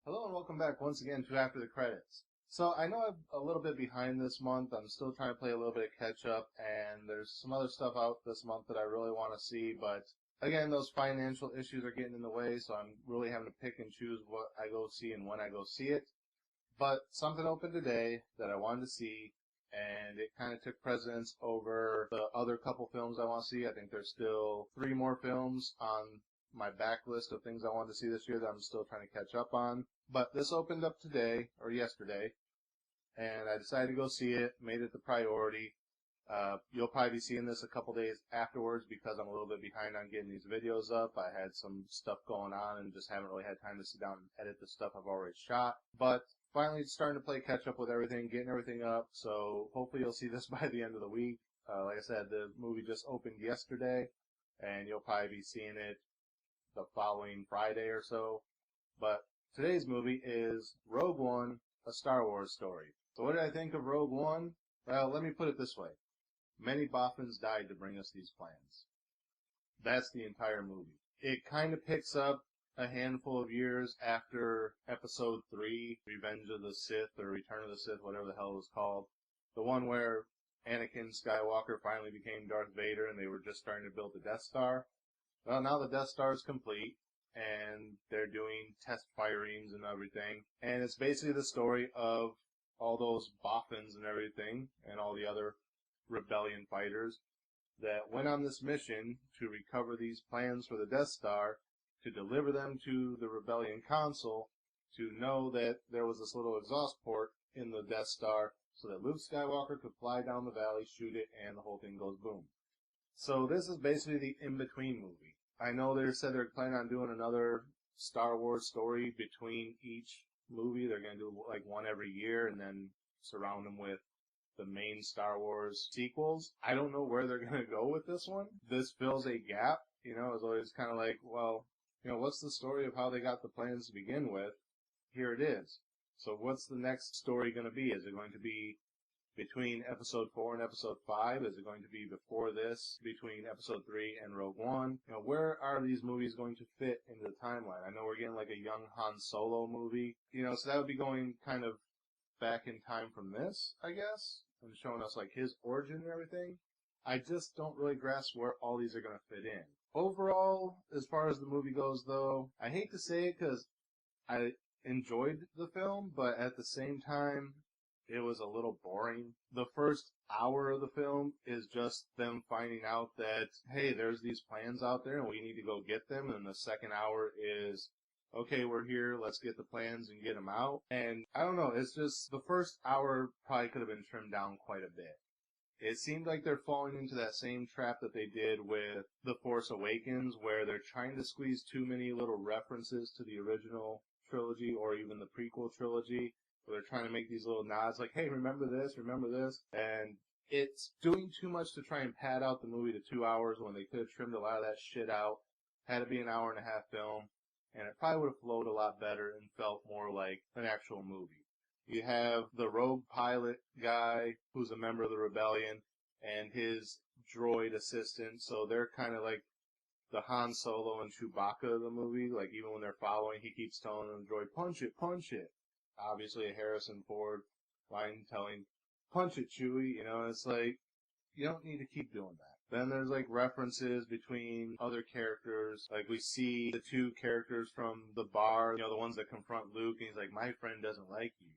Hello and welcome back once again to After the Credits. So I know I'm a little bit behind this month. I'm still trying to play a little bit of catch up, and there's some other stuff out this month that I really want to see, but again, those financial issues are getting in the way, so I'm really having to pick and choose what I go see and when I go see it. But something opened today that I wanted to see, and it kind of took precedence over the other couple films I want to see. I think there's still 3 more films on my backlist of things I want to see this year that I'm still trying to catch up on. But this opened up today, or yesterday, and I decided to go see it, made it the priority. You'll probably be seeing this a couple days afterwards because I'm a little bit behind on getting these videos up. I had some stuff going on and just haven't really had time to sit down and edit the stuff I've already shot. But finally starting to play catch up with everything, getting everything up, so hopefully you'll see this by the end of the week. Like I said, the movie just opened yesterday, and you'll probably be seeing it the following Friday or so. But today's movie is Rogue One, a Star Wars story. So what did I think of Rogue One? Well, let me put it this way. Many Boffins died to bring us these plans. That's the entire movie. It kind of picks up a handful of years after Episode 3, Revenge of the Sith, or Return of the Sith, whatever the hell it was called. The one where Anakin Skywalker finally became Darth Vader and they were just starting to build the Death Star. Well, now the Death Star is complete, and they're doing test firings and everything. And it's basically the story of all those Boffins and everything, and all the other rebellion fighters that went on this mission to recover these plans for the Death Star, to deliver them to the Rebellion Council, to know that there was this little exhaust port in the Death Star so that Luke Skywalker could fly down the valley, shoot it, and the whole thing goes boom. So this is basically the in-between movie. I know they said they're planning on doing another Star Wars story between each movie. They're going to do like one every year and then surround them with the main Star Wars sequels. I don't know where they're going to go with this one. This fills a gap. It's always kind of like, well, what's the story of how they got the plans to begin with? Here it is. So what's the next story going to be? Is it going to be between Episode 4 and Episode 5? Is it going to be before this, between Episode 3 and Rogue One? Where are these movies going to fit into the timeline? I know we're getting like a young Han Solo movie, so that would be going kind of back in time from this, I guess, and showing us like his origin and everything. I just don't really grasp where all these are going to fit in. Overall, as far as the movie goes, though, I hate to say it because I enjoyed the film, but at the same time, it was a little boring. The first hour of the film is just them finding out that, hey, there's these plans out there and we need to go get them. And the second hour is, okay, we're here, let's get the plans and get them out. And I don't know, it's just the first hour probably could have been trimmed down quite a bit. It seemed like they're falling into that same trap that they did with The Force Awakens, where they're trying to squeeze too many little references to the original trilogy or even the prequel trilogy. Where they're trying to make these little nods like, hey, remember this, and it's doing too much to try and pad out the movie to 2 hours when they could have trimmed a lot of that shit out, had it be an hour and a half film, and it probably would have flowed a lot better and felt more like an actual movie. You have the rogue pilot guy who's a member of the rebellion and his droid assistant, so they're kind of like the Han Solo and Chewbacca of the movie. Like, even when they're following, he keeps telling the droid, punch it, punch it. Obviously a Harrison Ford line telling, punch it, Chewie, it's like, you don't need to keep doing that. Then there's like references between other characters, like we see the 2 characters from the bar, the ones that confront Luke, and he's like, my friend doesn't like you.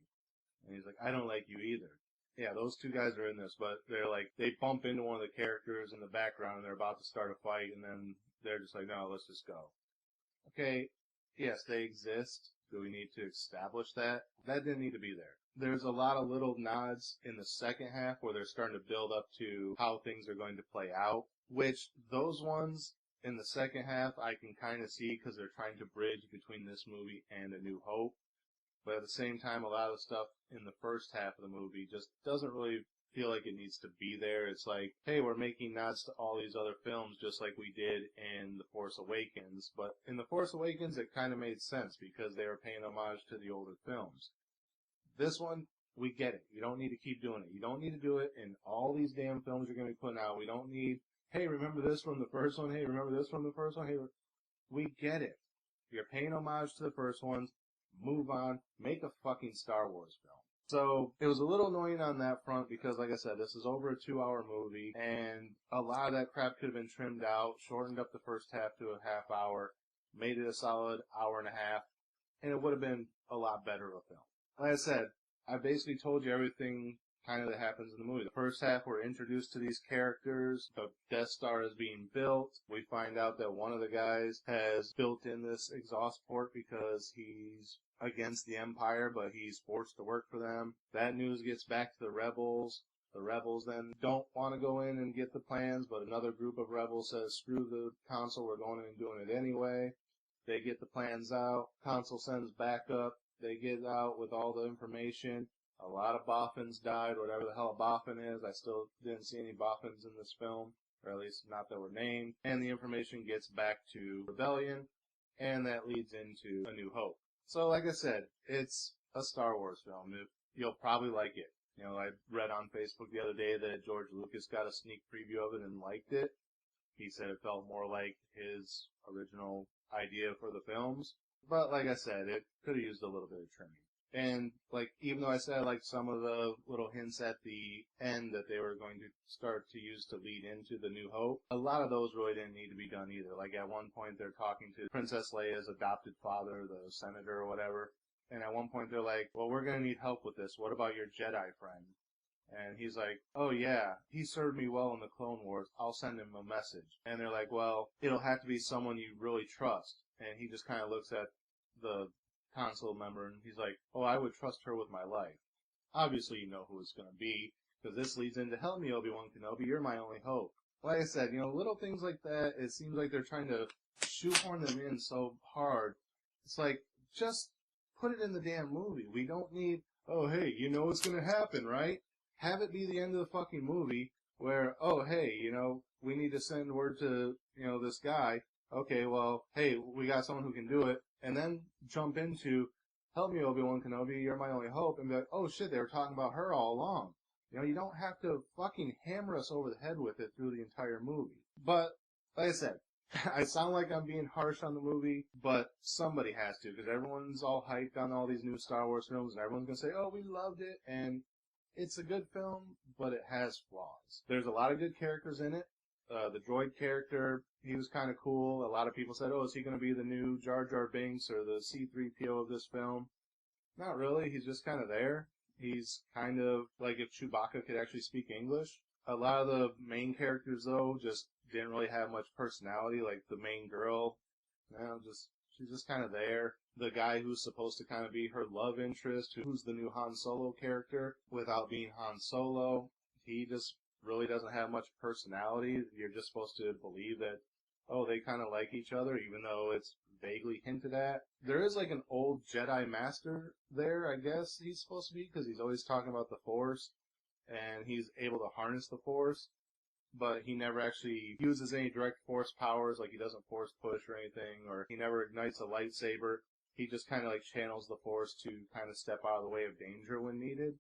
And he's like, I don't like you either. Yeah, those 2 guys are in this, but they're like, they bump into one of the characters in the background and they're about to start a fight, and then they're just like, no, let's just go. Okay, yes, they exist. Do we need to establish that? That didn't need to be there. There's a lot of little nods in the second half where they're starting to build up to how things are going to play out, which those ones in the second half I can kind of see because they're trying to bridge between this movie and A New Hope. But at the same time, a lot of the stuff in the first half of the movie just doesn't really feel like it needs to be there. It's like, hey, we're making nods to all these other films just like we did in The Force Awakens. But in The Force Awakens, it kind of made sense because they were paying homage to the older films. This one, we get it. You don't need to keep doing it. You don't need to do it in all these damn films you're going to be putting out. We don't need, hey, remember this from the first one? Hey, remember this from the first one? Hey, we get it. You're paying homage to the first ones. move on, make a fucking Star Wars film. So it was a little annoying on that front because, like I said, this is over a 2-hour movie, and a lot of that crap could have been trimmed out, shortened up the first half to a half hour, made it a solid hour and a half, and it would have been a lot better of a film. Like I said, I basically told you everything kind of that happens in the movie. The first half, we're introduced to these characters. The Death Star is being built. We find out that one of the guys has built in this exhaust port because he's against the Empire, but he's forced to work for them. That news gets back to the Rebels. The Rebels then don't want to go in and get the plans, but another group of Rebels says, screw the Council, we're going in and doing it anyway. They get the plans out. Council sends backup. They get out with all the information. A lot of Boffins died, whatever the hell a Boffin is. I still didn't see any Boffins in this film, or at least not that were named. And the information gets back to Rebellion, and that leads into A New Hope. So, like I said, it's a Star Wars film. You'll probably like it. You know, I read on Facebook the other day that George Lucas got a sneak preview of it and liked it. He said it felt more like his original idea for the films. But, like I said, it could have used a little bit of trimming. And, like, even though I said I liked some of the little hints at the end that they were going to start to use to lead into The New Hope, a lot of those really didn't need to be done either. Like, at one point they're talking to Princess Leia's adopted father, the senator or whatever, and at one point they're like, well, we're going to need help with this. What about your Jedi friend? And he's like, oh yeah, he served me well in the Clone Wars. I'll send him a message. And they're like, well, it'll have to be someone you really trust. And he just kind of looks at the Council member, and he's like, oh, I would trust her with my life. Obviously you know who it's going to be, because this leads into, help me, Obi-Wan Kenobi, you're my only hope. Like I said, you know, little things like that, it seems like they're trying to shoehorn them in so hard. It's like, just put it in the damn movie. We don't need, oh, hey, you know what's going to happen, right? Have it be the end of the fucking movie, where, oh, hey, you know, we need to send word to, you know, this guy. Okay, well, hey, we got someone who can do it. And then jump into, help me, Obi-Wan Kenobi, you're my only hope, and be like, oh shit, they were talking about her all along. You know, you don't have to fucking hammer us over the head with it through the entire movie. But, like I said, I sound like I'm being harsh on the movie, but somebody has to, because everyone's all hyped on all these new Star Wars films, and everyone's gonna say, oh, we loved it, and it's a good film, but it has flaws. There's a lot of good characters in it. The droid character, he was kind of cool. A lot of people said, oh, is he going to be the new Jar Jar Binks or the C-3PO of this film? Not really. He's just kind of there. He's kind of like if Chewbacca could actually speak English. A lot of the main characters, though, just didn't really have much personality. Like the main girl, you know, she's just kind of there. The guy who's supposed to kind of be her love interest, who's the new Han Solo character, without being Han Solo, he just really doesn't have much personality. You're just supposed to believe that, oh, they kind of like each other, even though it's vaguely hinted at. There is like an old Jedi Master there, I guess he's supposed to be, because he's always talking about the Force, and he's able to harness the Force, but he never actually uses any direct Force powers, like he doesn't Force push or anything, or he never ignites a lightsaber. He just kind of like channels the Force to kind of step out of the way of danger when needed.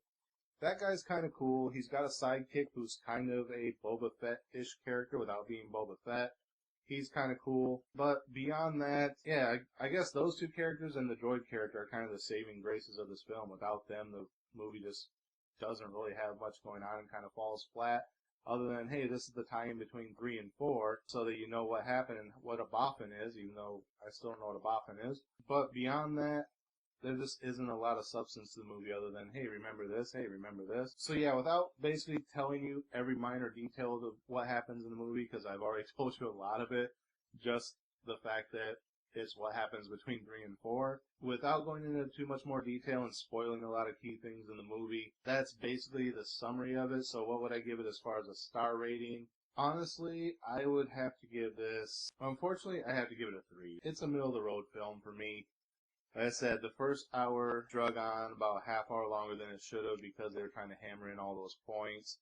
That guy's kind of cool. He's got a sidekick who's kind of a Boba Fett-ish character without being Boba Fett. He's kind of cool. But beyond that, yeah, I guess those two characters and the droid character are kind of the saving graces of this film. Without them, the movie just doesn't really have much going on and kind of falls flat. Other than, hey, this is the tie-in between 3 and 4, so that you know what happened and what a boffin is, even though I still don't know what a boffin is. But beyond that, there just isn't a lot of substance to the movie other than, hey, remember this, hey, remember this. So yeah, without basically telling you every minor detail of what happens in the movie, because I've already told you a lot of it, just the fact that it's what happens between 3 and 4, without going into too much more detail and spoiling a lot of key things in the movie, that's basically the summary of it. So what would I give it as far as a star rating? Honestly, I would have to give this, unfortunately, I have to give it a 3. It's a middle-of-the-road film for me. Like I said, the first hour drug on about a half hour longer than it should have because they were trying to hammer in all those points.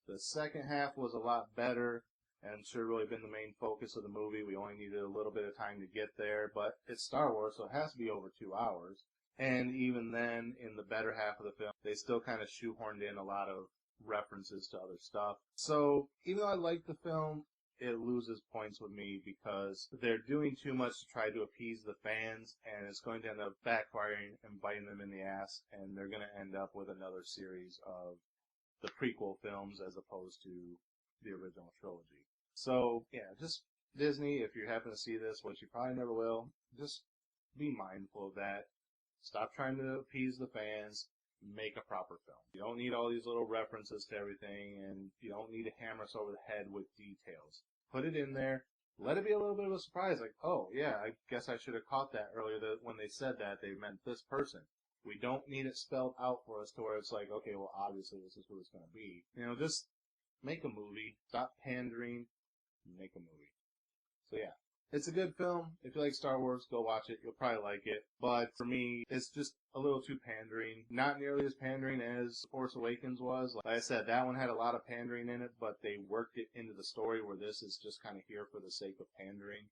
The second half was a lot better and should have really been the main focus of the movie. We only needed a little bit of time to get there, but it's Star Wars, so it has to be over 2 hours. And even then, in the better half of the film, they still kind of shoehorned in a lot of references to other stuff. So, even though I liked the film, it loses points with me because they're doing too much to try to appease the fans, and it's going to end up backfiring and biting them in the ass, and they're going to end up with another series of the prequel films as opposed to the original trilogy. So, yeah, just Disney, if you happen to see this, which you probably never will, just be mindful of that. Stop trying to appease the fans. Make a proper film. You don't need all these little references to everything, and you don't need to hammer us over the head with details. Put it in there. Let it be a little bit of a surprise, like, oh, yeah, I guess I should have caught that earlier, that when they said that, they meant this person. We don't need it spelled out for us to where it's like, okay, well, obviously this is who it's going to be. You know, just make a movie. Stop pandering. Make a movie. So, yeah. It's a good film. If you like Star Wars, go watch it. You'll probably like it. But for me, it's just a little too pandering. Not nearly as pandering as Force Awakens was. Like I said, that one had a lot of pandering in it, but they worked it into the story, where this is just kind of here for the sake of pandering.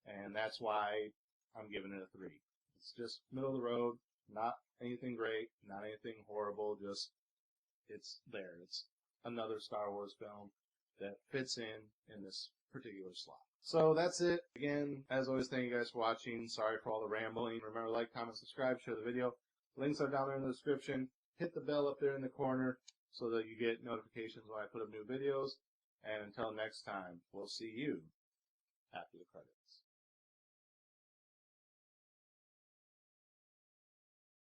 And that's why I'm giving it a 3. It's just middle of the road. Not anything great. Not anything horrible. Just, it's there. It's another Star Wars film that fits in this particular slot. So that's it. Again, as always, thank you guys for watching. Sorry for all the rambling. Remember, like, comment, subscribe, share the video. Links are down there in the description. Hit the bell up there in the corner so that you get notifications when I put up new videos. And until next time, we'll see you after the credits.